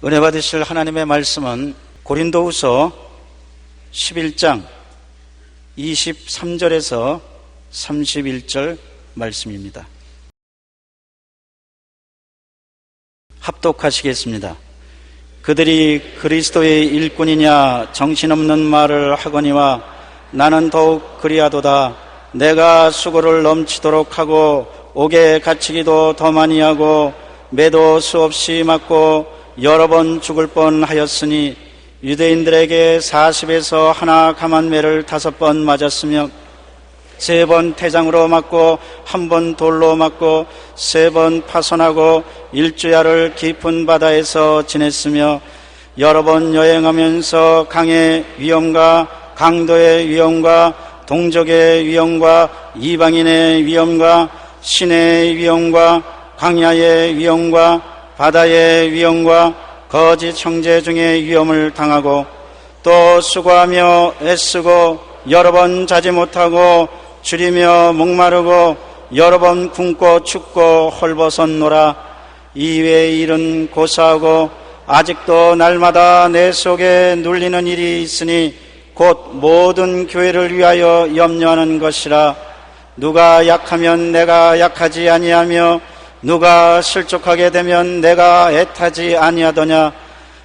은혜 받으실 하나님의 말씀은 고린도후서 11장 23절에서 31절 말씀입니다. 합독하시겠습니다. 그들이 그리스도의 일꾼이냐 정신없는 말을 하거니와 나는 더욱 그리하도다. 내가 수고를 넘치도록 하고 옥에 갇히기도 더 많이 하고 매도 수없이 맞고 여러 번 죽을 뻔하였으니 유대인들에게 40에서 하나 감한 매를 5번 맞았으며 3번 태장으로 맞고 1번 돌로 맞고 3번 파손하고 1주야를 깊은 바다에서 지냈으며 여러 번 여행하면서 강의 위험과 강도의 위험과 동족의 위험과 이방인의 위험과 신의 위험과 광야의 위험과 바다의 위험과 거짓 형제 중에 위험을 당하고 또 수고하며 애쓰고 여러 번 자지 못하고 줄이며 목마르고 여러 번 굶고 춥고 헐벗었노라. 이외의 일은 고사하고 아직도 날마다 내 속에 눌리는 일이 있으니 곧 모든 교회를 위하여 염려하는 것이라. 누가 약하면 내가 약하지 아니하며 누가 실족하게 되면 내가 애타지 아니하더냐.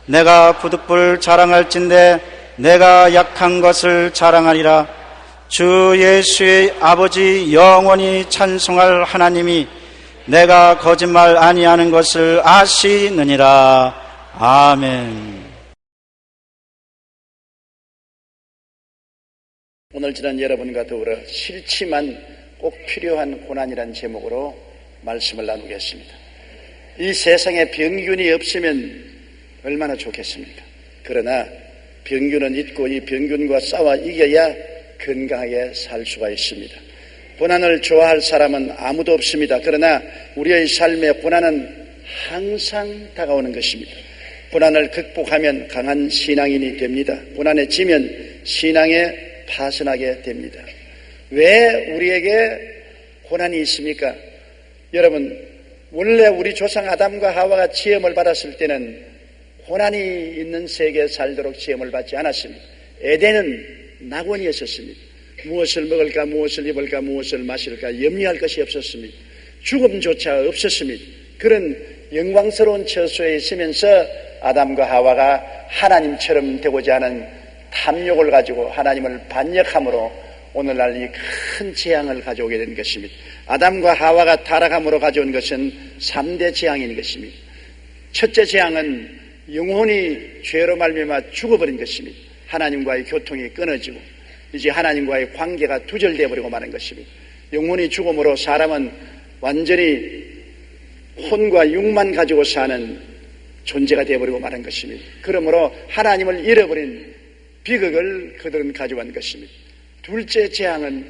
내가 부득불 자랑할진대 내가 약한 것을 자랑하리라. 주 예수의 아버지 영원히 찬송할 하나님이 내가 거짓말 아니하는 것을 아시느니라. 아멘. 오늘 지난 여러분과 더불어 싫지만 꼭 필요한 고난이라는 제목으로 말씀을 나누겠습니다. 이 세상에 병균이 없으면 얼마나 좋겠습니까? 그러나 병균은 있고 이 병균과 싸워 이겨야 건강하게 살 수가 있습니다. 고난을 좋아할 사람은 아무도 없습니다. 그러나 우리의 삶에 고난은 항상 다가오는 것입니다. 고난을 극복하면 강한 신앙인이 됩니다. 고난에 지면 신앙에 파선하게 됩니다. 왜 우리에게 고난이 있습니까? 여러분, 원래 우리 조상 아담과 하와가 지음을 받았을 때는 고난이 있는 세계에 살도록 지음을 받지 않았습니다. 에덴은 낙원이었습니다. 무엇을 먹을까, 무엇을 입을까, 무엇을 마실까 염려할 것이 없었습니다. 죽음조차 없었습니다. 그런 영광스러운 처소에 있으면서 아담과 하와가 하나님처럼 되고자 하는 탐욕을 가지고 하나님을 반역함으로 오늘날 이 큰 재앙을 가져오게 된 것입니다. 아담과 하와가 타락함으로 가져온 것은 3대 재앙인 것입니다. 첫째 재앙은 영혼이 죄로 말미암아 죽어버린 것입니다. 하나님과의 교통이 끊어지고 이제 하나님과의 관계가 두절되어 버리고 마는 것입니다. 영혼이 죽음으로 사람은 완전히 혼과 육만 가지고 사는 존재가 되어버리고 마는 것입니다. 그러므로 하나님을 잃어버린 비극을 그들은 가져온 것입니다. 둘째 재앙은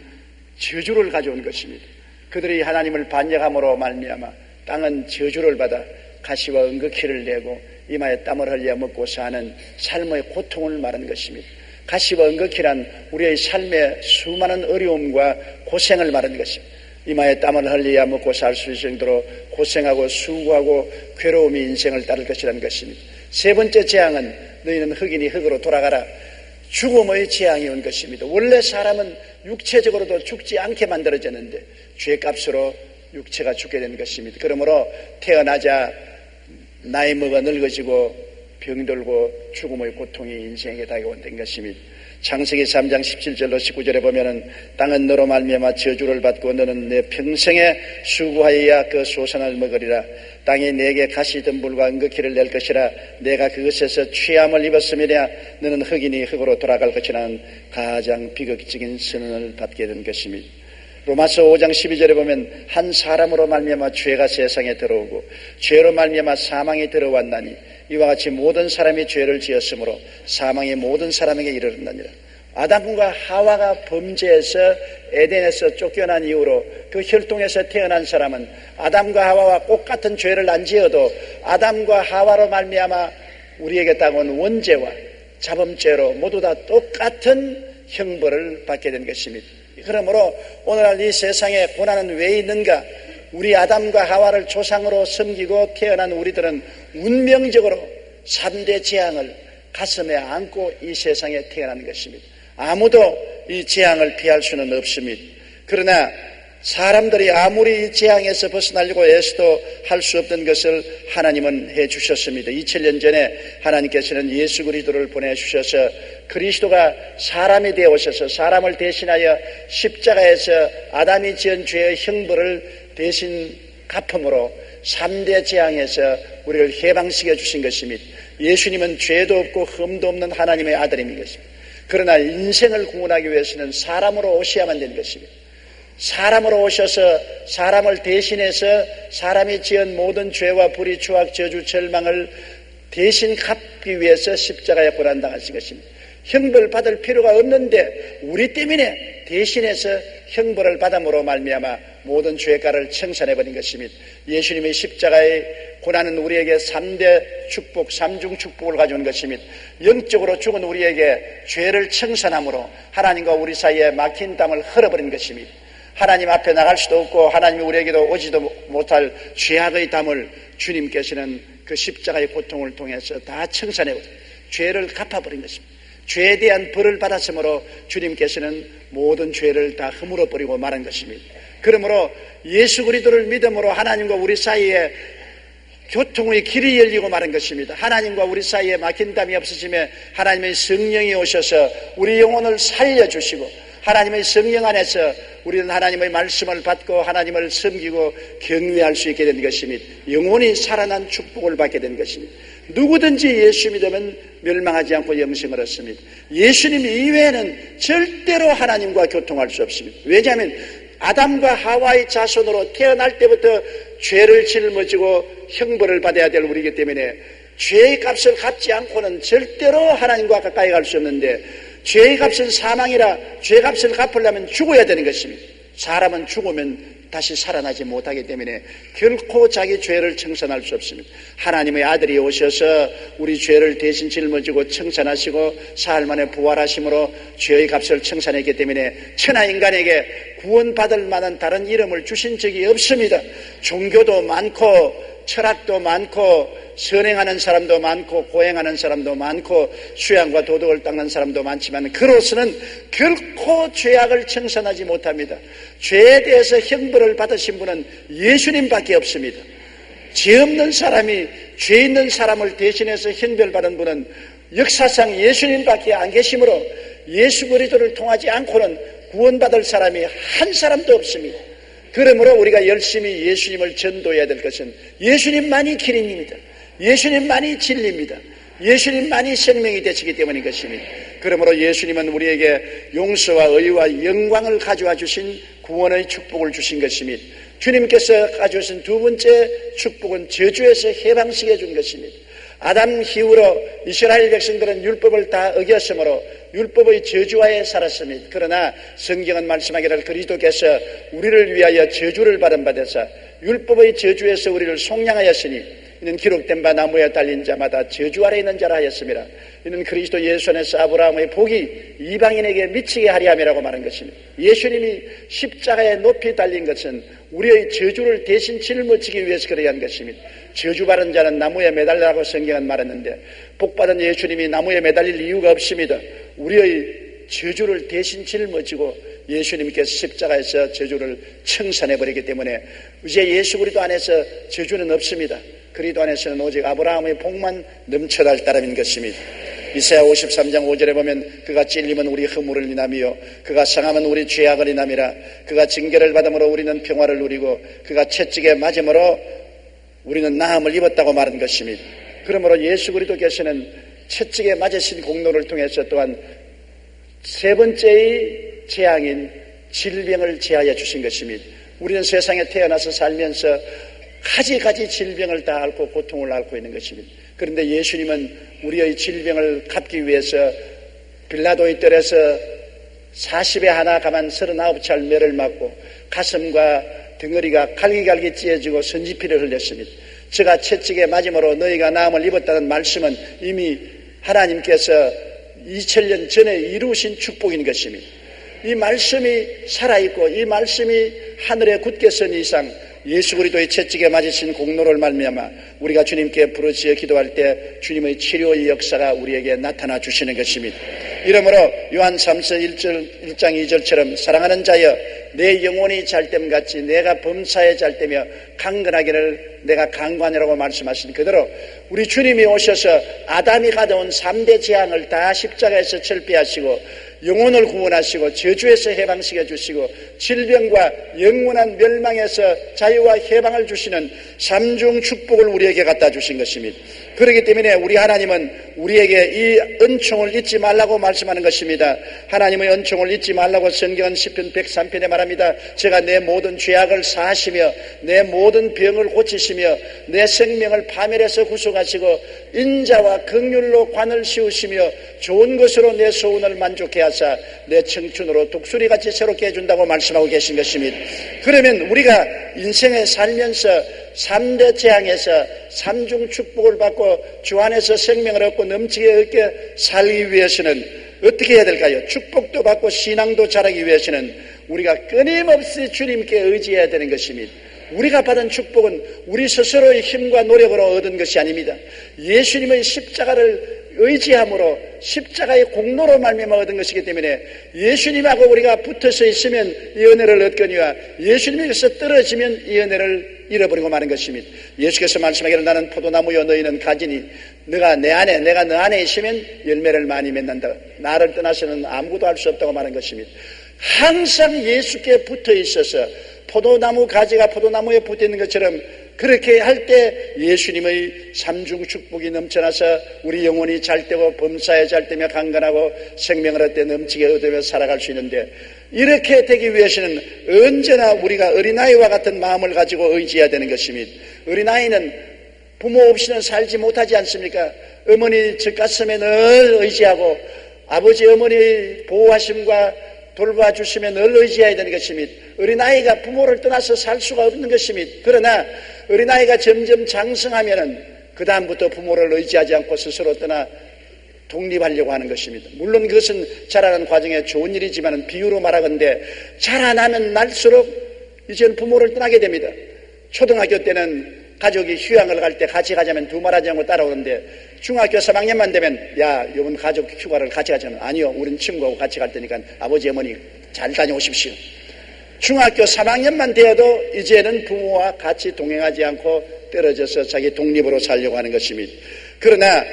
저주를 가져온 것입니다. 그들이 하나님을 반역함으로 말미암아 땅은 저주를 받아 가시와 은극히를 내고 이마에 땀을 흘려 먹고 사는 삶의 고통을 말하는 것입니다. 가시와 은극히란 우리의 삶의 수많은 어려움과 고생을 말하는 것입니다. 이마에 땀을 흘려야 먹고 살 수 있을 정도로 고생하고 수고하고 괴로움이 인생을 따를 것이라는 것입니다. 세 번째 재앙은 너희는 흙이니 흙으로 돌아가라. 죽음의 재앙이 온 것입니다. 원래 사람은 육체적으로도 죽지 않게 만들어졌는데 죄값으로 육체가 죽게 된 것입니다. 그러므로 태어나자 나이 먹어 늙어지고 병들고 죽음의 고통이 인생에 다가온된 것입니다. 창세기 3장 17절로 19절에 보면은 땅은 너로 말미암아 저주를 받고 너는 내 평생에 수고하여야 그 소산을 먹으리라. 땅이 내게 가시덤불과 은극히를 낼 것이라. 내가 그것에서 취함을 입었음이랴. 너는 흙이니 흙으로 돌아갈 것이라는 가장 비극적인 선언을 받게 된 것입니다. 로마서 5장 12절에 보면 한 사람으로 말미암아 죄가 세상에 들어오고 죄로 말미암아 사망이 들어왔나니 이와 같이 모든 사람이 죄를 지었으므로 사망이 모든 사람에게 이르렀느니라. 아담과 하와가 범죄해서 에덴에서 쫓겨난 이후로 그 혈통에서 태어난 사람은 아담과 하와와 똑같은 죄를 안 지어도 아담과 하와로 말미암아 우리에게 따온 원죄와 자범죄로 모두 다 똑같은 형벌을 받게 된 것입니다. 그러므로 오늘날 이 세상에 고난은 왜 있는가? 우리 아담과 하와를 조상으로 섬기고 태어난 우리들은 운명적으로 3대 재앙을 가슴에 안고 이 세상에 태어난 것입니다. 아무도 이 재앙을 피할 수는 없습니다. 그러나 사람들이 아무리 이 재앙에서 벗어나려고 애써도 할 수 없던 것을 하나님은 해주셨습니다. 2000년 전에 하나님께서는 예수 그리스도를 보내주셔서 그리스도가 사람이 되어 오셔서 사람을 대신하여 십자가에서 아담이 지은 죄의 형벌을 대신 갚음으로 3대 재앙에서 우리를 해방시켜 주신 것입니다. 예수님은 죄도 없고 흠도 없는 하나님의 아들인 것입니다. 그러나 인생을 구원하기 위해서는 사람으로 오셔야만 되는 것입니다. 사람으로 오셔서 사람을 대신해서 사람이 지은 모든 죄와 불의, 추악, 저주, 절망을 대신 갚기 위해서 십자가에 고난당하신 것입니다. 형벌 받을 필요가 없는데 우리 때문에 대신해서 형벌을 받음으로 말미암아 모든 죄가를 청산해버린 것입니다. 예수님의 십자가의 고난은 우리에게 3대 축복, 3중 축복을 가져온 것입니다. 영적으로 죽은 우리에게 죄를 청산함으로 하나님과 우리 사이에 막힌 담을 흘러버린 것입니다. 하나님 앞에 나갈 수도 없고 하나님이 우리에게도 오지도 못할 죄악의 담을 주님께서는 그 십자가의 고통을 통해서 다 청산해버린 죄를 갚아버린 것입니다. 죄에 대한 벌을 받았으므로 주님께서는 모든 죄를 다 허물어버리고 말한 것입니다. 그러므로 예수 그리스도를 믿음으로 하나님과 우리 사이에 교통의 길이 열리고 마른 것입니다. 하나님과 우리 사이에 막힌 담이 없어지며 하나님의 성령이 오셔서 우리 영혼을 살려주시고 하나님의 성령 안에서 우리는 하나님의 말씀을 받고 하나님을 섬기고 경외할 수 있게 된 것입니다. 영혼이 살아난 축복을 받게 된 것입니다. 누구든지 예수 믿으면 멸망하지 않고 영생을 얻습니다. 예수님 이외에는 절대로 하나님과 교통할 수 없습니다. 왜냐하면 아담과 하와의 자손으로 태어날 때부터 죄를 짊어지고 형벌을 받아야 될 우리이기 때문에 죄의 값을 갚지 않고는 절대로 하나님과 가까이 갈 수 없는데 죄의 값은 사망이라 죄의 값을 갚으려면 죽어야 되는 것입니다. 사람은 죽으면 다시 살아나지 못하기 때문에 결코 자기 죄를 청산할 수 없습니다. 하나님의 아들이 오셔서 우리 죄를 대신 짊어지고 청산하시고 사흘 만에 부활하심으로 죄의 값을 청산했기 때문에 천하 인간에게 구원받을 만한 다른 이름을 주신 적이 없습니다. 종교도 많고 철학도 많고 선행하는 사람도 많고 고행하는 사람도 많고 수양과 도덕을 닦는 사람도 많지만 그로서는 결코 죄악을 청산하지 못합니다. 죄에 대해서 형벌을 받으신 분은 예수님밖에 없습니다. 죄 없는 사람이 죄 있는 사람을 대신해서 형벌받은 분은 역사상 예수님밖에 안 계시므로 예수 그리스도를 통하지 않고는 구원받을 사람이 한 사람도 없습니다. 그러므로 우리가 열심히 예수님을 전도해야 될 것은 예수님만이 길입니다. 예수님만이 진리입니다. 예수님만이 생명이 되시기 때문인 것입니다. 그러므로 예수님은 우리에게 용서와 의와 영광을 가져와 주신 구원의 축복을 주신 것입니다. 주님께서 가져오신 두 번째 축복은 저주에서 해방시켜 준 것입니다. 아담 이후로 이스라엘 백성들은 율법을 다 어겼으므로 율법의 저주하에 살았습니다. 그러나 성경은 말씀하기를 그리스도께서 우리를 위하여 저주를 받은 바 되사 율법의 저주에서 우리를 속량하였으니 이는 기록된 바 나무에 달린 자마다 저주 아래 있는 자라 하였습니다. 이는 그리스도 예수 안에서 아브라함의 복이 이방인에게 미치게 하리 함이라고 말한 것입니다. 예수님이 십자가에 높이 달린 것은 우리의 저주를 대신 짊어지기 위해서 그러한 것입니다. 저주받은 자는 나무에 매달리라고 성경은 말했는데 복받은 예수님이 나무에 매달릴 이유가 없습니다. 우리의 저주를 대신 짊어지고 예수님께서 십자가에서 저주를 청산해버리기 때문에 이제 예수 그리스도 안에서 저주는 없습니다. 그리스도 안에서는 오직 아브라함의 복만 넘쳐날 따름인 것입니다. 이사야 53장 5절에 보면 그가 찔림은 우리 허물을 인함이요 그가 상함은 우리 죄악을 인함이라 그가 징계를 받음으로 우리는 평화를 누리고 그가 채찍에 맞음으로 우리는 나음을 입었다고 말한 것입니다. 그러므로 예수 그리스도께서는 채찍에 맞으신 공로를 통해서 또한 세 번째의 재앙인 질병을 제하여 주신 것입니다. 우리는 세상에 태어나서 살면서 가지가지 질병을 다 앓고 고통을 앓고 있는 것입니다. 그런데 예수님은 우리의 질병을 갚기 위해서 빌라도의 뜰에서 40에 하나 가만 39찰 매를 맞고 가슴과 덩어리가 갈기갈기 찢어지고 선지피를 흘렸습니다. 저가 채찍에 맞음으로 너희가 나음을 입었다는 말씀은 이미 하나님께서 2000년 전에 이루신 축복인 것입니다. 이 말씀이 살아있고 이 말씀이 하늘에 굳게 선 이상 예수 그리스도의 채찍에 맞으신 공로를 말미암아 우리가 주님께 부르짖어 기도할 때 주님의 치료의 역사가 우리에게 나타나 주시는 것입니다. 이러므로 요한 3서 1장 2절처럼 사랑하는 자여 내 영혼이 잘됨같이 내가 범사에 잘되며 강건하기를 내가 강관이라고 말씀하신 그대로 우리 주님이 오셔서 아담이 가져온 3대 재앙을 다 십자가에서 철폐하시고 영혼을 구원하시고 저주에서 해방시켜 주시고 질병과 영원한 멸망에서 자유와 해방을 주시는 삼중 축복을 우리에게 갖다 주신 것입니다. 그렇기 때문에 우리 하나님은 우리에게 이 은총을 잊지 말라고 말씀하는 것입니다. 하나님의 은총을 잊지 말라고 성경은 시편 103편에 말합니다. 제가 내 모든 죄악을 사하시며 내 모든 병을 고치시며 내 생명을 파멸해서 구속하시고 인자와 긍휼로 관을 씌우시며 좋은 것으로 내 소원을 만족해 하사 내 청춘으로 독수리같이 새롭게 해준다고 말씀하고 계신 것입니다. 그러면 우리가 인생에 살면서 3대 재앙에서 3중 축복을 받고 주 안에서 생명을 얻고 넘치게 얻게 살기 위해서는 어떻게 해야 될까요? 축복도 받고 신앙도 자라기 위해서는 우리가 끊임없이 주님께 의지해야 되는 것입니다. 우리가 받은 축복은 우리 스스로의 힘과 노력으로 얻은 것이 아닙니다. 예수님의 십자가를 의지함으로 십자가의 공로로 말미암아 얻은 것이기 때문에 예수님하고 우리가 붙어서 있으면 이 은혜를 얻거니와 예수님에게서 떨어지면 이 은혜를 잃어버리고 마는 것입니다. 예수께서 말씀하기를 나는 포도나무여 너희는 가지니 너가 내 안에 내가 너 안에 있으면 열매를 많이 맺는다. 나를 떠나서는 아무것도 할 수 없다고 말한 것입니다. 항상 예수께 붙어 있어서 포도나무 가지가 포도나무에 붙어 있는 것처럼 그렇게 할 때 예수님의 삼중 축복이 넘쳐나서 우리 영혼이 잘되고 범사에 잘되며 강건하고 생명을 얻되 넘치게 얻으며 살아갈 수 있는데 이렇게 되기 위해서는 언제나 우리가 어린아이와 같은 마음을 가지고 의지해야 되는 것입니다. 어린아이는 부모 없이는 살지 못하지 않습니까? 어머니 젖가슴에 늘 의지하고 아버지 어머니의 보호하심과 돌봐주시면 늘 의지해야 되는 것입니다. 어린아이가 부모를 떠나서 살 수가 없는 것입니다. 그러나 어린아이가 점점 장성하면은 그 다음부터 부모를 의지하지 않고 스스로 떠나 독립하려고 하는 것입니다. 물론 그것은 자라는 과정에 좋은 일이지만 비유로 말하건대 자라나면 날수록 이제는 부모를 떠나게 됩니다. 초등학교 때는 가족이 휴양을 갈 때 같이 가자면 두말하지 않고 따라오는데 중학교 3학년만 되면 야 이번 가족 휴가를 같이 가자면 아니요 우린 친구하고 같이 갈 테니까 아버지 어머니 잘 다녀오십시오. 중학교 3학년만 되어도 이제는 부모와 같이 동행하지 않고 떨어져서 자기 독립으로 살려고 하는 것입니다. 그러나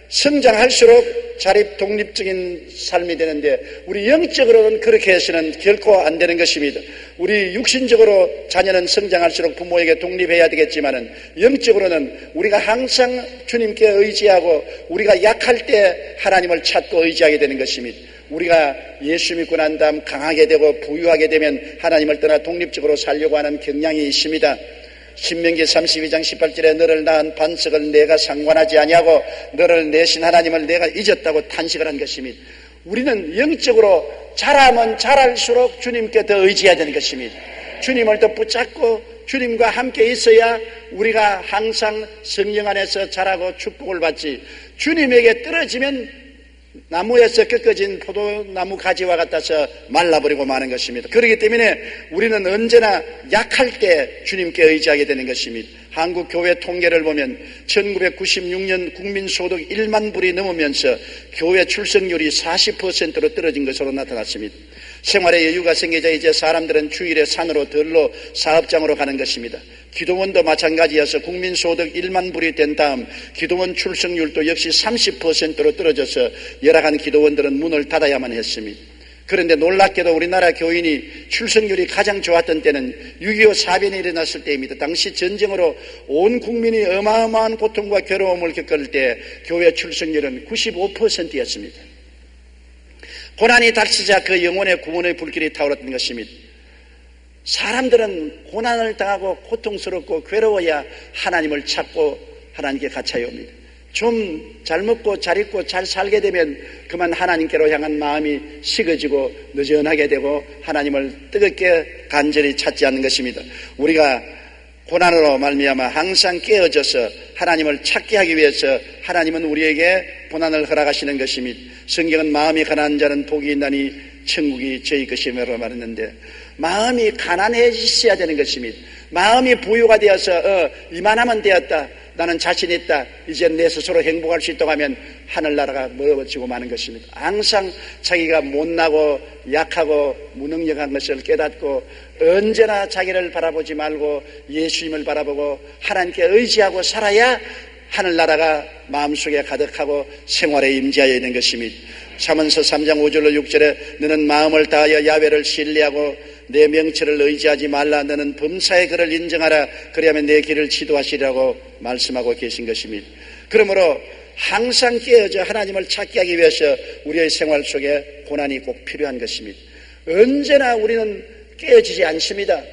성장할수록 자립 독립적인 삶이 되는데 우리 영적으로는 그렇게 해서는 결코 안 되는 것입니다. 우리 육신적으로 자녀는 성장할수록 부모에게 독립해야 되겠지만은 영적으로는 우리가 항상 주님께 의지하고 우리가 약할 때 하나님을 찾고 의지하게 되는 것입니다. 우리가 예수 믿고 난 다음 강하게 되고 부유하게 되면 하나님을 떠나 독립적으로 살려고 하는 경향이 있습니다. 신명기 32장 18절에 너를 낳은 반석을 내가 상관하지 아니하고 너를 내신 하나님을 내가 잊었다고 탄식을 한 것입니다. 우리는 영적으로 자라면 자랄수록 주님께 더 의지해야 되는 것입니다. 주님을 더 붙잡고 주님과 함께 있어야 우리가 항상 성령 안에서 자라고 축복을 받지 주님에게 떨어지면 나무에서 꺾어진 포도나무 가지와 같아서 말라버리고 마는 것입니다. 그렇기 때문에 우리는 언제나 약할 때 주님께 의지하게 되는 것입니다. 한국 교회 통계를 보면 1996년 국민소득 1만 불이 넘으면서 교회 출석률이 40%로 떨어진 것으로 나타났습니다. 생활에 여유가 생기자 이제 사람들은 주일에 산으로 들로 사업장으로 가는 것입니다. 기도원도 마찬가지여서 국민소득 1만 불이 된 다음 기도원 출석률도 역시 30%로 떨어져서 열악한 기도원들은 문을 닫아야만 했습니다. 그런데 놀랍게도 우리나라 교인이 출석률이 가장 좋았던 때는 6.25 사변이 일어났을 때입니다. 당시 전쟁으로 온 국민이 어마어마한 고통과 괴로움을 겪을 때 교회 출석률은 95%였습니다. 고난이 닥치자 그 영혼의 구원의 불길이 타오르던 것입니다. 사람들은 고난을 당하고 고통스럽고 괴로워야 하나님을 찾고 하나님께 같이 옵니다. 좀 잘 먹고 잘 입고 잘 살게 되면 그만 하나님께로 향한 마음이 식어지고 느슨하게 되고 하나님을 뜨겁게 간절히 찾지 않는 것입니다. 우리가 고난으로 말미암아 항상 깨어져서 하나님을 찾게 하기 위해서 하나님은 우리에게 고난을 허락하시는 것입니다. 성경은 마음이 가난한 자는 복이 있나니 천국이 저희 것이라고 말했는데 마음이 가난해지셔야 되는 것입니다. 마음이 부유가 되어서 이만하면 되었다, 나는 자신 있다, 이제 내 스스로 행복할 수 있다고 하면 하늘나라가 멀어지고 마는 것입니다. 항상 자기가 못나고 약하고 무능력한 것을 깨닫고 언제나 자기를 바라보지 말고 예수님을 바라보고 하나님께 의지하고 살아야 하늘나라가 마음속에 가득하고 생활에 임재하여 있는 것입니다. 잠언서 3장 5절로 6절에 너는 마음을 다하여 야훼를 신뢰하고 내 명철을 의지하지 말라. 너는 범사의 그를 인정하라. 그리하면 내 길을 지도하시리라고 말씀하고 계신 것입니다. 그러므로 항상 깨어져 하나님을 찾게 하기 위해서 우리의 생활 속에 고난이 꼭 필요한 것입니다. 언제나 우리는 깨어지지 않습니다.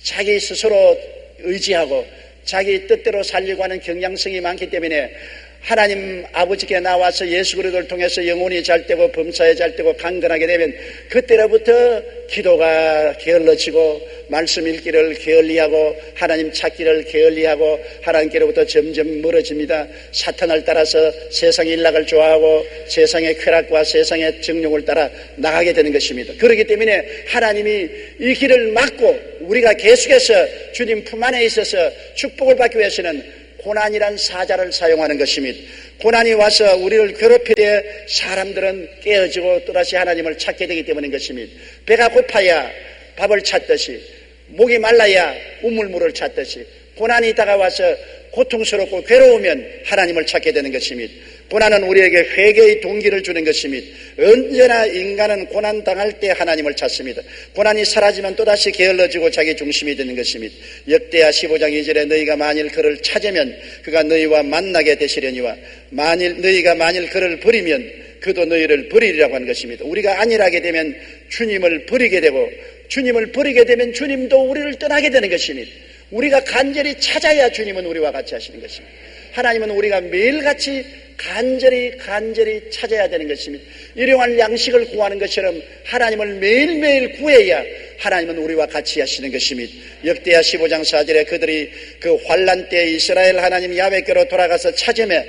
자기 스스로 의지하고 자기 뜻대로 살려고 하는 경향성이 많기 때문에 하나님 아버지께 나와서 예수 그리스도를 통해서 영혼이 잘되고 범사에 잘되고 강건하게 되면 그때로부터 기도가 게을러지고 말씀 읽기를 게을리하고 하나님 찾기를 게을리하고 하나님께로부터 점점 멀어집니다. 사탄을 따라서 세상의 일락을 좋아하고 세상의 쾌락과 세상의 정욕을 따라 나가게 되는 것입니다. 그렇기 때문에 하나님이 이 길을 막고 우리가 계속해서 주님 품 안에 있어서 축복을 받기 위해서는 고난이란 사자를 사용하는 것입니다. 고난이 와서 우리를 괴롭힐 때 사람들은 깨어지고 또다시 하나님을 찾게 되기 때문인 것입니다. 배가 고파야 밥을 찾듯이, 목이 말라야 우물물을 찾듯이, 고난이 다가와서 고통스럽고 괴로우면 하나님을 찾게 되는 것입니다. 고난은 우리에게 회개의 동기를 주는 것입니다. 언제나 인간은 고난당할 때 하나님을 찾습니다. 고난이 사라지면 또다시 게을러지고 자기 중심이 되는 것입니다. 역대하 15장 2절에 너희가 만일 그를 찾으면 그가 너희와 만나게 되시려니와 너희가 만일 그를 버리면 그도 너희를 버리리라고 하는 것입니다. 우리가 안일하게 되면 주님을 버리게 되고 주님을 버리게 되면 주님도 우리를 떠나게 되는 것입니다. 우리가 간절히 찾아야 주님은 우리와 같이 하시는 것입니다. 하나님은 우리가 매일같이 간절히 찾아야 되는 것입니다. 일용할 양식을 구하는 것처럼 하나님을 매일매일 구해야 하나님은 우리와 같이 하시는 것입니다. 역대하 15장 4절에 그들이 그 환난 때 이스라엘 하나님 야훼께로 돌아가서 찾으며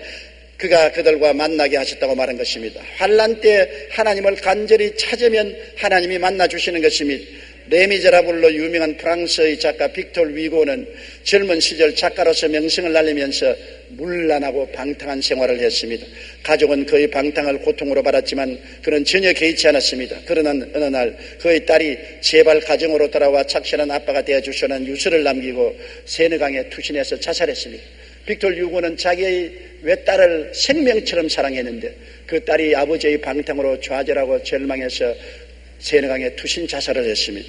그가 그들과 만나게 하셨다고 말한 것입니다. 환난 때 하나님을 간절히 찾으면 하나님이 만나주시는 것입니다. 레미제라블로 유명한 프랑스의 작가 빅톨 위고는 젊은 시절 작가로서 명성을 날리면서 문란하고 방탕한 생활을 했습니다. 가족은 그의 방탕을 고통으로 받았지만 그는 전혀 개의치 않았습니다. 그러나 어느 날 그의 딸이 제발 가정으로 돌아와 착실한 아빠가 되어주시는 유서를 남기고 세느강에 투신해서 자살했습니다. 빅톨 위고는 자기의 외딸을 생명처럼 사랑했는데 그 딸이 아버지의 방탕으로 좌절하고 절망해서 세느강에 투신 자살을 했습니다.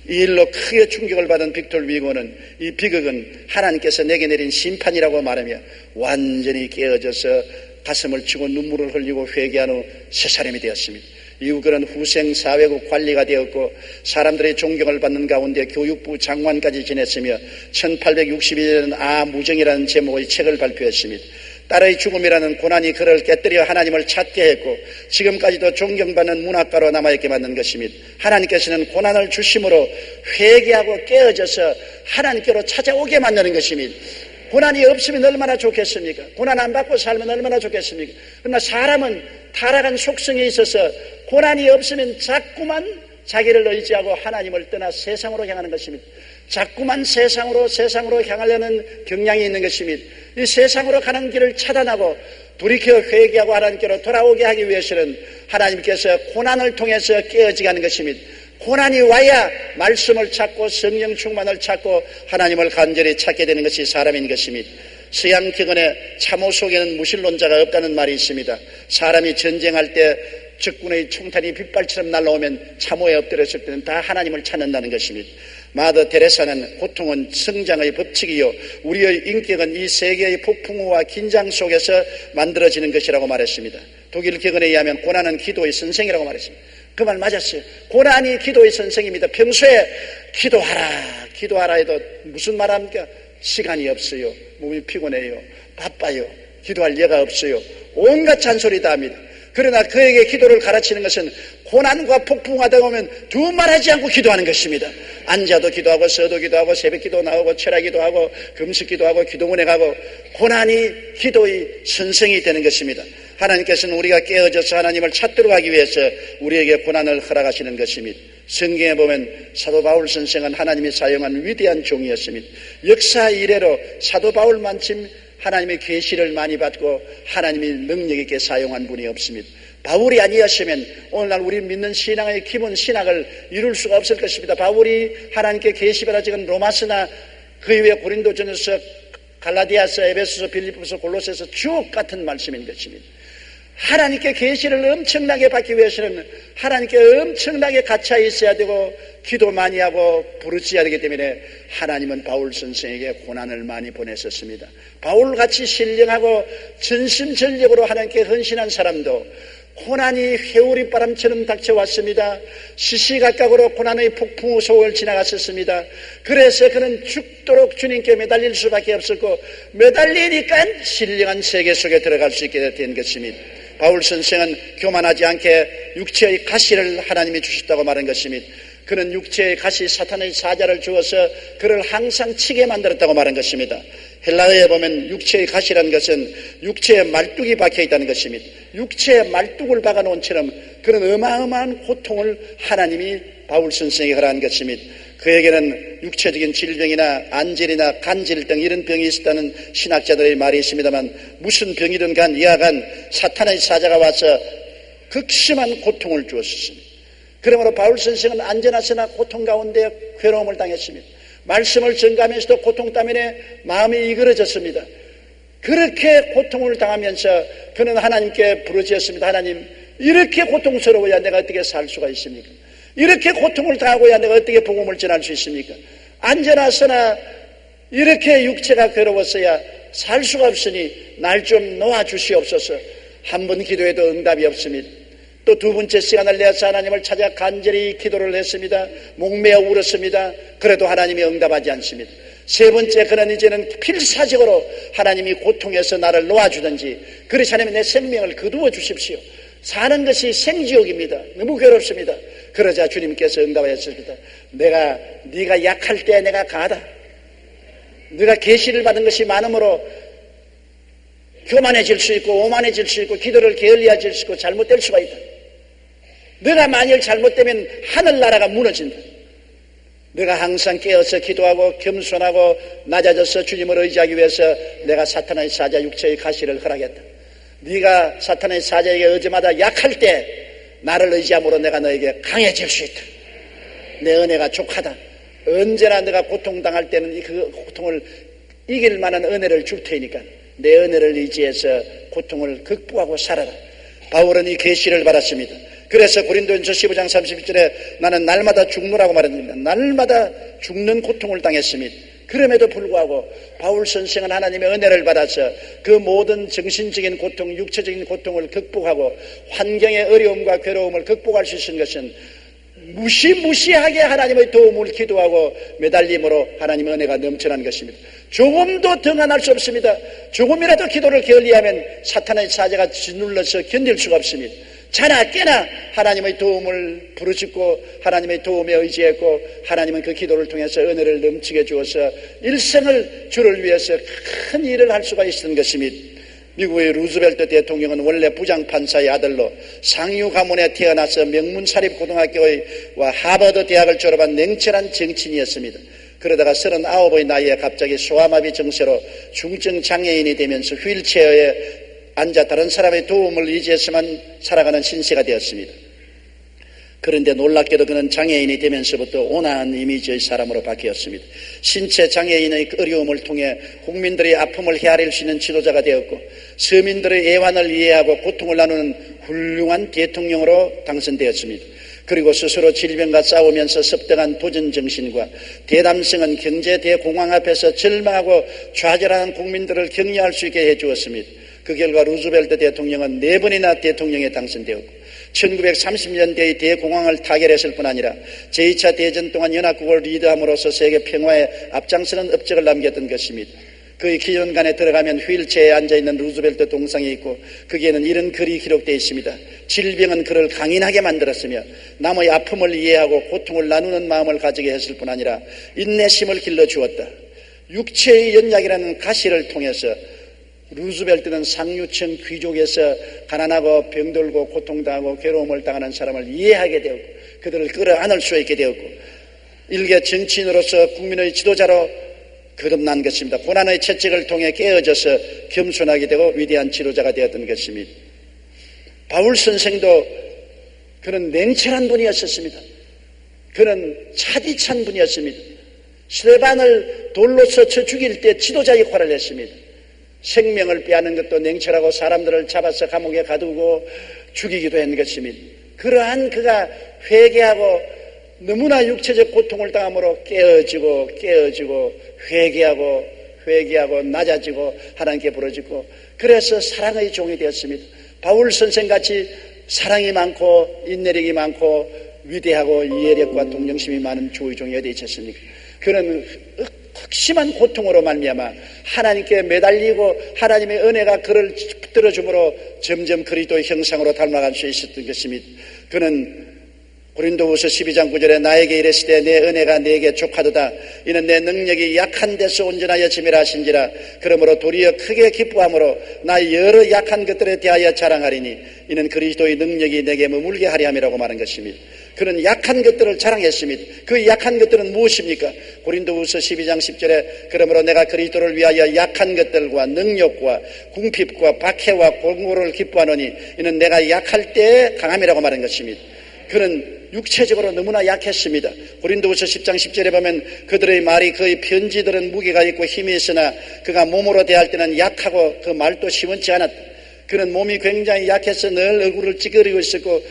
이 일로 크게 충격을 받은 빅톨 위고는 이 비극은 하나님께서 내게 내린 심판이라고 말하며 완전히 깨어져서 가슴을 치고 눈물을 흘리고 회개한 후 새 사람이 되었습니다. 이후 그는 후생 사회국 관리가 되었고 사람들의 존경을 받는 가운데 교육부 장관까지 지냈으며 1862년에는 무정이라는 제목의 책을 발표했습니다. 딸의 죽음이라는 고난이 그를 깨뜨려 하나님을 찾게 했고 지금까지도 존경받는 문학가로 남아있게 만든 것입니다. 하나님께서는 고난을 주심으로 회개하고 깨어져서 하나님께로 찾아오게 만드는 것입니다. 고난이 없으면 얼마나 좋겠습니까? 고난 안 받고 살면 얼마나 좋겠습니까? 그러나 사람은 타락한 속성에 있어서 고난이 없으면 자꾸만 자기를 의지하고 하나님을 떠나 세상으로 향하는 것입니다. 자꾸만 세상으로 향하려는 경향이 있는 것입니다. 이 세상으로 가는 길을 차단하고 돌이켜 회개하고 하나님께로 돌아오게 하기 위해서는 하나님께서 고난을 통해서 깨어지게 하는 것입니다. 고난이 와야 말씀을 찾고 성령 충만을 찾고 하나님을 간절히 찾게 되는 것이 사람인 것입니다. 서양 격언에 참호 속에는 무신론자가 없다는 말이 있습니다. 사람이 전쟁할 때 적군의 총탄이 빗발처럼 날라오면 참호에 엎드렸을 때는 다 하나님을 찾는다는 것입니다. 마더 테레사는 고통은 성장의 법칙이요 우리의 인격은 이 세계의 폭풍우와 긴장 속에서 만들어지는 것이라고 말했습니다. 독일 격언에 의하면 고난은 기도의 선생이라고 말했습니다. 그 말 맞았어요. 고난이 기도의 선생입니다. 평소에 기도하라 해도 무슨 말합니까? 시간이 없어요. 몸이 피곤해요. 바빠요. 기도할 예가 없어요. 온갖 잔소리 다 합니다. 그러나 그에게 기도를 가르치는 것은 고난과 폭풍하다 보면 두말하지 않고 기도하는 것입니다. 앉아도 기도하고 서도 기도하고 새벽기도 나오고 철야기도 하고 금식기도 하고 기도원에 가고 고난이 기도의 선생이 되는 것입니다. 하나님께서는 우리가 깨어져서 하나님을 찾도록 하기 위해서 우리에게 고난을 허락하시는 것입니다. 성경에 보면 사도 바울 선생은 하나님이 사용한 위대한 종이었습니다. 역사 이래로 사도 바울만큼 하나님의 계시를 많이 받고 하나님이 능력 있게 사용한 분이 없습니다. 바울이 아니었으면 오늘날 우리 믿는 신앙의 기본 신학을 이룰 수가 없을 것입니다. 바울이 하나님께 계시받아 적은 로마서나 그 이후에 고린도전서, 갈라디아서, 에베소서, 빌립보서, 골로새서 주옥 같은 말씀인 것입니다. 하나님께 계시를 엄청나게 받기 위해서는 하나님께 엄청나게 갇혀 있어야 되고 기도 많이 하고 부르짖어야 되기 때문에 하나님은 바울 선생에게 고난을 많이 보냈었습니다. 바울같이 신령하고 전심전력으로 하나님께 헌신한 사람도 고난이 회오리 바람처럼 닥쳐왔습니다. 시시각각으로 고난의 폭풍 속을 지나갔었습니다. 그래서 그는 죽도록 주님께 매달릴 수밖에 없었고 매달리니까 신령한 세계 속에 들어갈 수 있게 된 것입니다. 바울 선생은 교만하지 않게 육체의 가시를 하나님이 주셨다고 말한 것입니다. 그는 육체의 가시 사탄의 사자를 주어서 그를 항상 치게 만들었다고 말한 것입니다. 헬라어에 보면 육체의 가시라는 것은 육체에 말뚝이 박혀 있다는 것입니다. 육체에 말뚝을 박아놓은 처럼 그런 어마어마한 고통을 하나님이 바울 선생에게 허락한 것입니다. 그에게는 육체적인 질병이나 안질이나 간질 등 이런 병이 있었다는 신학자들의 말이 있습니다만 무슨 병이든 간 이하간 사탄의 사자가 와서 극심한 고통을 주었습니다. 그러므로 바울 선생은 안전하서나 고통 가운데 괴로움을 당했습니다. 말씀을 전가하면서도 고통 때문에 마음이 이그러졌습니다. 그렇게 고통을 당하면서 그는 하나님께 부르짖었습니다. 하나님, 이렇게 고통스러워야 내가 어떻게 살 수가 있습니까? 이렇게 고통을 당하고야 내가 어떻게 복음을 전할 수 있습니까? 안전하서나 이렇게 육체가 괴로웠어야 살 수가 없으니 날 좀 놓아주시옵소서. 한 번 기도해도 응답이 없습니다. 또 두 번째 시간을 내서 하나님을 찾아 간절히 기도를 했습니다. 목매어 울었습니다. 그래도 하나님이 응답하지 않습니다. 세 번째, 그는 이제는 필사적으로 하나님이 고통에서 나를 놓아주든지 그렇지 않으면 내 생명을 거두어 주십시오. 사는 것이 생지옥입니다. 너무 괴롭습니다. 그러자 주님께서 응답하였습니다. 네가 약할 때 내가 가다. 네가 계시를 받은 것이 많으므로 교만해질 수 있고 오만해질 수 있고 기도를 게을리해질 수 있고 잘못될 수가 있다. 네가 만일 잘못되면 하늘나라가 무너진다. 네가 항상 깨어서 기도하고 겸손하고 낮아져서 주님을 의지하기 위해서 내가 사탄의 사자 육체의 가시를 허락했다. 네가 사탄의 사자에게 어제마다 약할 때 나를 의지함으로 내가 너에게 강해질 수 있다. 내 은혜가 족하다. 언제나 네가 고통당할 때는 그 고통을 이길 만한 은혜를 줄 테니까 내 은혜를 의지해서 고통을 극복하고 살아라. 바울은 이 계시를 받았습니다. 그래서 고린도전서 15장 31절에 나는 날마다 죽노라고 말합니다. 날마다 죽는 고통을 당했습니다. 그럼에도 불구하고 바울 선생은 하나님의 은혜를 받아서 그 모든 정신적인 고통, 육체적인 고통을 극복하고 환경의 어려움과 괴로움을 극복할 수 있는 것은 무시무시하게 하나님의 도움을 기도하고 매달림으로 하나님의 은혜가 넘쳐난 것입니다. 조금도 등한할 수 없습니다. 조금이라도 기도를 게을리하면 사탄의 사자가 짓눌러서 견딜 수가 없습니다. 자나 깨나 하나님의 도움을 부르짖고 하나님의 도움에 의지했고 하나님은 그 기도를 통해서 은혜를 넘치게 주어서 일생을 주를 위해서 큰 일을 할 수가 있었던 것입니다. 미국의 루즈벨트 대통령은 원래 부장판사의 아들로 상류 가문에 태어나서 명문사립고등학교와 하버드 대학을 졸업한 냉철한 정치인이었습니다. 그러다가 39의 나이에 갑자기 소아마비 증세로 중증 장애인이 되면서 휠체어에 앉아 다른 사람의 도움을 의지해서만 살아가는 신세가 되었습니다. 그런데 놀랍게도 그는 장애인이 되면서부터 온화한 이미지의 사람으로 바뀌었습니다. 신체 장애인의 어려움을 통해 국민들의 아픔을 헤아릴 수 있는 지도자가 되었고 서민들의 애환을 이해하고 고통을 나누는 훌륭한 대통령으로 당선되었습니다. 그리고 스스로 질병과 싸우면서 습득한 도전정신과 대담성은 경제 대공황 앞에서 절망하고 좌절하는 국민들을 격려할 수 있게 해주었습니다. 그 결과 루즈벨트 대통령은 4번이나 대통령에 당선되었고 1930년대의 대공황을 타결했을 뿐 아니라 제2차 대전 동안 연합국을 리드함으로써 세계 평화에 앞장서는 업적을 남겼던 것입니다. 그의 기념관에 들어가면 휠체어에 앉아있는 루즈벨트 동상이 있고 거기에는 이런 글이 기록되어 있습니다. 질병은 그를 강인하게 만들었으며 남의 아픔을 이해하고 고통을 나누는 마음을 가지게 했을 뿐 아니라 인내심을 길러주었다. 육체의 연약이라는 가시를 통해서 루즈벨트는 상류층 귀족에서 가난하고 병들고 고통당하고 괴로움을 당하는 사람을 이해하게 되었고 그들을 끌어안을 수 있게 되었고 일개 정치인으로서 국민의 지도자로 거듭난 것입니다. 고난의 채찍을 통해 깨어져서 겸손하게 되고 위대한 지도자가 되었던 것입니다. 바울 선생도 그는 냉철한 분이었습니다. 그는 차디찬 분이었습니다. 스데반을 돌로서 쳐 죽일 때 지도자 역할을 했습니다. 생명을 빼앗는 것도 냉철하고 사람들을 잡아서 감옥에 가두고 죽이기도 한 것입니다. 그러한 그가 회개하고 너무나 육체적 고통을 당함으로 깨어지고 회개하고 낮아지고 하나님께 부르짖고 그래서 사랑의 종이 되었습니다. 바울 선생같이 사랑이 많고 인내력이 많고 위대하고 이해력과 동정심이 많은 주의 종이 어디 있었습니까? 그는 극심한 고통으로 말미암아 하나님께 매달리고 하나님의 은혜가 그를 붙들어줌으로 점점 그리스도의 형상으로 닮아갈 수 있었던 것입니다. 그는 고린도후서 12장 9절에 나에게 이르시되 내 은혜가 네게 족하도다. 이는 내 능력이 약한 데서 온전하여 짐이라 하신지라. 그러므로 도리어 크게 기뻐함으로 나 여러 약한 것들에 대하여 자랑하리니 이는 그리스도의 능력이 내게 머물게 하리 함이라고 말한 것입니다. 그는 약한 것들을 자랑했습니다. 그 약한 것들은 무엇입니까? 고린도후서 12장 10절에 그러므로 내가 그리스도를 위하여 약한 것들과 능력과 궁핍과 박해와 공고를 기뻐하노니 이는 내가 약할 때에 강함이라고 말한 것입니다. 그는 육체적으로 너무나 약했습니다. 고린도후서 10장 10절에 보면 그들의 말이 그의 편지들은 무게가 있고 힘이 있으나 그가 몸으로 대할 때는 약하고 그 말도 시원치 않았다. 그는 몸이 굉장히 약해서 늘 얼굴을 찌그리고 있었고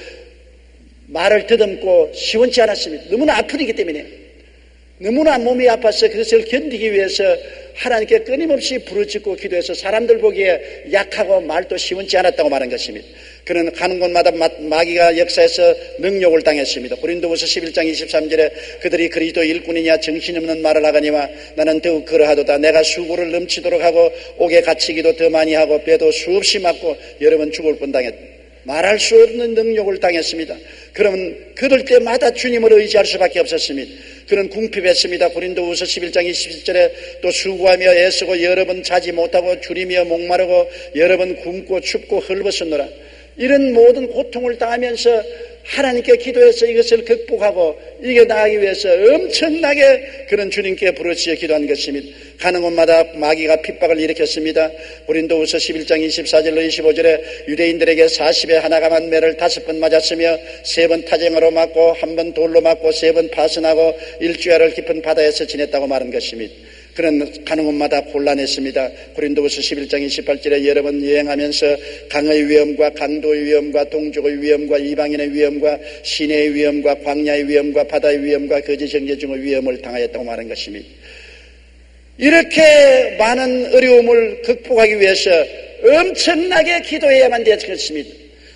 말을 더듬고 시원치 않았습니다. 너무나 아프기 때문에 너무나 몸이 아파서 그것을 견디기 위해서 하나님께 끊임없이 부르짖고 기도해서 사람들 보기에 약하고 말도 시원치 않았다고 말한 것입니다. 그는 가는 곳마다 마귀가 역사해서 능욕을 당했습니다. 고린도후서 11장 23절에 그들이 그리스도 일꾼이냐 정신없는 말을 하거니와 나는 더욱 그러하도다. 내가 수고를 넘치도록 하고 옥에 갇히기도 더 많이 하고 배도 수없이 맞고 여러 번 죽을 뻔당했다. 말할 수 없는 능욕을 당했습니다. 그러면 그럴 때마다 주님을 의지할 수밖에 없었습니다. 그는 궁핍했습니다. 고린도후서 11장 27절에 또 수고하며 애쓰고 여러 번 자지 못하고 줄이며 목마르고 여러 번 굶고 춥고 헐벗었노라. 이런 모든 고통을 당하면서 하나님께 기도해서 이것을 극복하고 이겨나가기 위해서 엄청나게 그는 주님께 부르짖어 기도한 것입니다. 가는 곳마다 마귀가 핍박을 일으켰습니다. 고린도후서 11장 24절로 25절에 유대인들에게 40에 하나가만 매를 5번 맞았으며 3번 타쟁으로 맞고 1번 돌로 맞고 3번 파선하고 일주일을 깊은 바다에서 지냈다고 말한 것입니다. 그는 가는 곳마다 곤란했습니다. 고린도후서 11장 28절에 여러 번 여행하면서 강의 위험과 강도의 위험과 동족의 위험과 이방인의 위험과 시내의 위험과 광야의 위험과 바다의 위험과 거짓 정죄 중의 위험을 당하였다고 말한 것입니다. 이렇게 많은 어려움을 극복하기 위해서 엄청나게 기도해야만 되었습니다.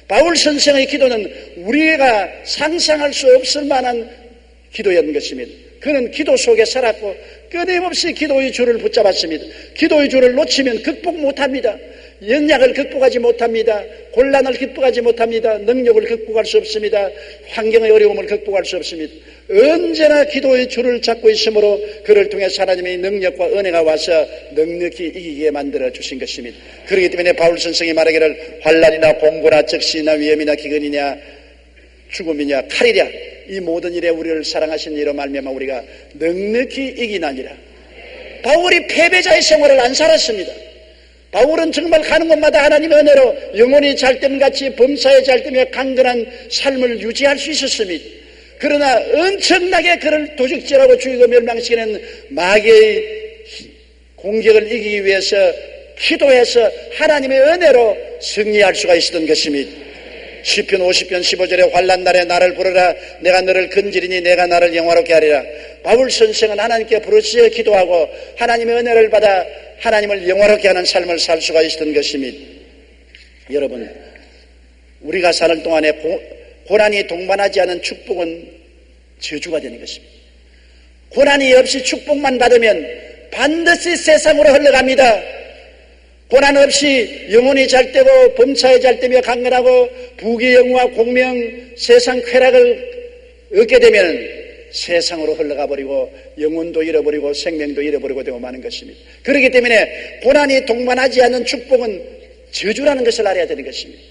바울 선생의 기도는 우리가 상상할 수 없을 만한 기도였던 것입니다. 그는 기도 속에 살았고 끊임없이 기도의 줄을 붙잡았습니다. 기도의 줄을 놓치면 극복 못합니다. 연약을 극복하지 못합니다. 곤란을 극복하지 못합니다. 능력을 극복할 수 없습니다. 환경의 어려움을 극복할 수 없습니다. 언제나 기도의 줄을 잡고 있으므로 그를 통해 하나님의 능력과 은혜가 와서 넉넉히 이기게 만들어 주신 것입니다. 그렇기 때문에 바울 선생이 말하기를 환난이나 공고나 적시나 위험이나 기근이냐 죽음이냐 칼이랴 이 모든 일에 우리를 사랑하신 이로 말미암아 우리가 넉넉히 이기나니라. 바울이 패배자의 생활을 안 살았습니다. 바울은 정말 가는 곳마다 하나님의 은혜로 영혼이 잘됨같이 범사에 잘되며 강건한 삶을 유지할 수 있었습니다. 그러나 엄청나게 그를 도적질하고 죽이고 멸망시키는 마귀의 공격을 이기기 위해서 기도해서 하나님의 은혜로 승리할 수가 있었던 것입니다. 시편 50편 15절에 환난 날에 나를 부르라 내가 너를 건지리니 내가 나를 영화롭게 하리라. 바울 선생은 하나님께 부르짖어 기도하고 하나님의 은혜를 받아 하나님을 영화롭게 하는 삶을 살 수가 있었던 것입니다. 여러분 우리가 사는 동안에 고난이 동반하지 않은 축복은 저주가 되는 것입니다. 고난이 없이 축복만 받으면 반드시 세상으로 흘러갑니다. 고난 없이 영혼이 잘되고 범사에 잘되며 강건하고 부귀영화 공명 세상 쾌락을 얻게 되면 세상으로 흘러가 버리고 영혼도 잃어버리고 생명도 잃어버리고 되고 마는 것입니다. 그렇기 때문에 고난이 동반하지 않는 축복은 저주라는 것을 알아야 되는 것입니다.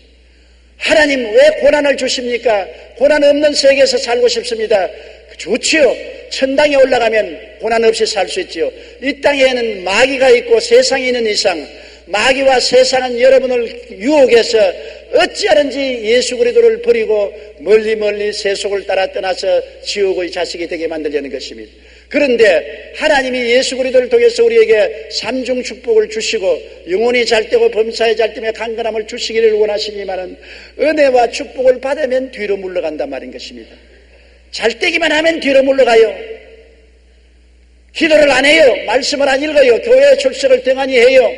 하나님 왜 고난을 주십니까? 고난 없는 세계에서 살고 싶습니다. 좋지요. 천당에 올라가면 고난 없이 살 수 있지요. 이 땅에는 마귀가 있고 세상에 있는 이상 마귀와 세상은 여러분을 유혹해서 어찌하든지 예수 그리스도를 버리고 멀리 세속을 따라 떠나서 지옥의 자식이 되게 만들려는 것입니다. 그런데 하나님이 예수 그리스도를 통해서 우리에게 삼중 축복을 주시고 영혼이 잘되고 범사에 잘되며 강건함을 주시기를 원하시니만은 은혜와 축복을 받으면 뒤로 물러간단 말인 것입니다. 잘되기만 하면 뒤로 물러가요. 기도를 안 해요. 말씀을 안 읽어요. 교회 출석을 등한히 해요.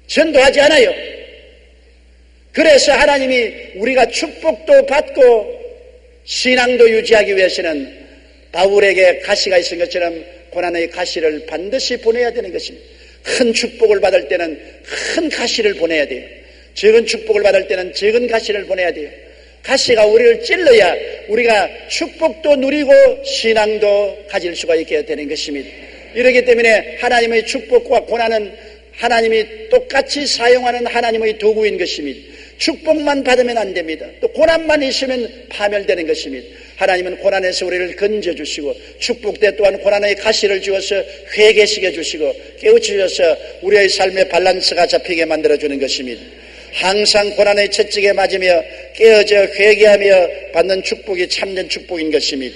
전도하지 않아요. 그래서 하나님이 우리가 축복도 받고 신앙도 유지하기 위해서는 바울에게 가시가 있은 것처럼 고난의 가시를 반드시 보내야 되는 것입니다. 큰 축복을 받을 때는 큰 가시를 보내야 돼요. 적은 축복을 받을 때는 적은 가시를 보내야 돼요. 가시가 우리를 찔러야 우리가 축복도 누리고 신앙도 가질 수가 있게 되는 것입니다. 이렇기 때문에 하나님의 축복과 고난은 하나님이 똑같이 사용하는 하나님의 도구인 것입니다. 축복만 받으면 안 됩니다. 또 고난만 있으면 파멸되는 것입니다. 하나님은 고난에서 우리를 건져주시고 축복 때 또한 고난의 가시를 주어서 회개시켜 주시고 깨우치셔서 우리의 삶의 밸런스가 잡히게 만들어주는 것입니다. 항상 고난의 채찍에 맞으며 깨어져 회개하며 받는 축복이 참된 축복인 것입니다.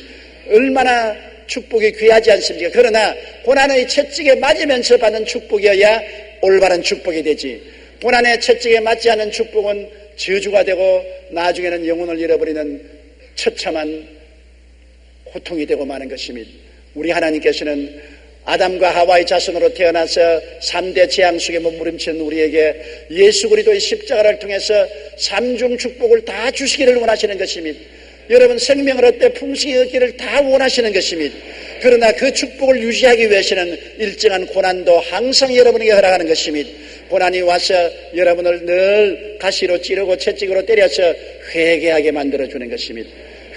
얼마나 축복이 귀하지 않습니까? 그러나 고난의 채찍에 맞으면서 받는 축복이어야 올바른 축복이 되지, 고난의 채찍에 맞지 않은 축복은 저주가 되고 나중에는 영혼을 잃어버리는 처참한 고통이 되고 마는 것입니다. 우리 하나님께서는 아담과 하와의 자손으로 태어나서 3대 재앙 속에 몸부림치는 우리에게 예수 그리스도의 십자가를 통해서 삼중 축복을 다 주시기를 원하시는 것입니다. 여러분 생명을 얻되 풍성히 얻기를 다 원하시는 것입니다. 그러나 그 축복을 유지하기 위해서는 일정한 고난도 항상 여러분에게 허락하는 것입니다. 고난이 와서 여러분을 늘 가시로 찌르고 채찍으로 때려서 회개하게 만들어주는 것입니다.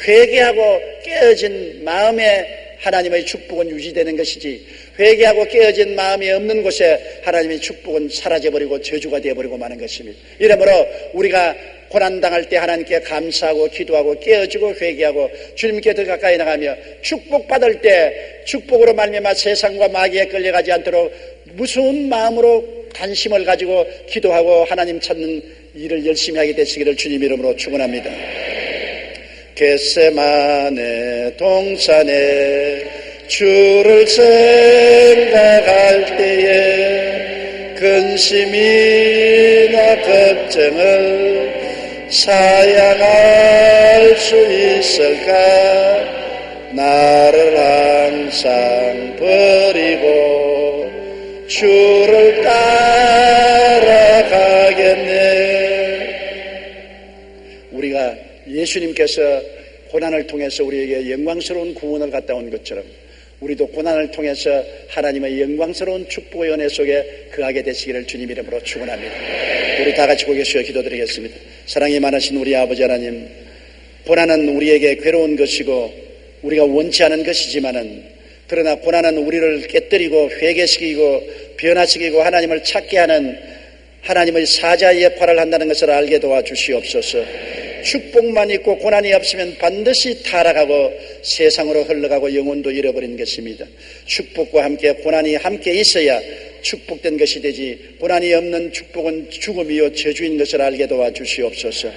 회개하고 깨어진 마음에 하나님의 축복은 유지되는 것이지, 회개하고 깨어진 마음이 없는 곳에 하나님의 축복은 사라져버리고 저주가 되어버리고 마는 것입니다. 이러므로 우리가 고난당할 때 하나님께 감사하고 기도하고 깨어지고 회개하고 주님께 더 가까이 나가며 축복받을 때 축복으로 말미암아 세상과 마귀에 끌려가지 않도록 무서운 마음으로 관심을 가지고 기도하고 하나님 찾는 일을 열심히 하게 되시기를 주님 이름으로 축원합니다. 겟세마네 동산에 주를 생각할 때에 근심이나 걱정을 사양할 수 있을까? 나를 항상 버리고 주를 따라가겠네. 우리가 예수님께서 고난을 통해서 우리에게 영광스러운 구원을 갖다 온 것처럼 우리도 고난을 통해서 하나님의 영광스러운 축복의 은혜 속에 거하게 되시기를 주님 이름으로 축원합니다. 우리 다 같이 고개 숙여 기도드리겠습니다. 사랑이 많으신 우리 아버지 하나님, 고난은 우리에게 괴로운 것이고 우리가 원치 않은 것이지만은, 그러나 고난은 우리를 깨뜨리고 회개시키고 변화시키고 하나님을 찾게 하는 하나님의 사자의 역할을 한다는 것을 알게 도와주시옵소서. 축복만 있고 고난이 없으면 반드시 타락하고 세상으로 흘러가고 영혼도 잃어버린 것입니다. 축복과 함께 고난이 함께 있어야 축복된 것이 되지, 고난이 없는 축복은 죽음이요 저주인 것을 알게 도와주시옵소서.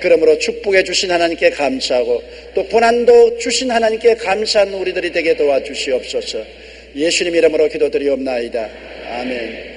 그러므로 축복해 주신 하나님께 감사하고 또 고난도 주신 하나님께 감사한 우리들이 되게 도와주시옵소서. 예수님 이름으로 기도드리옵나이다. 아멘.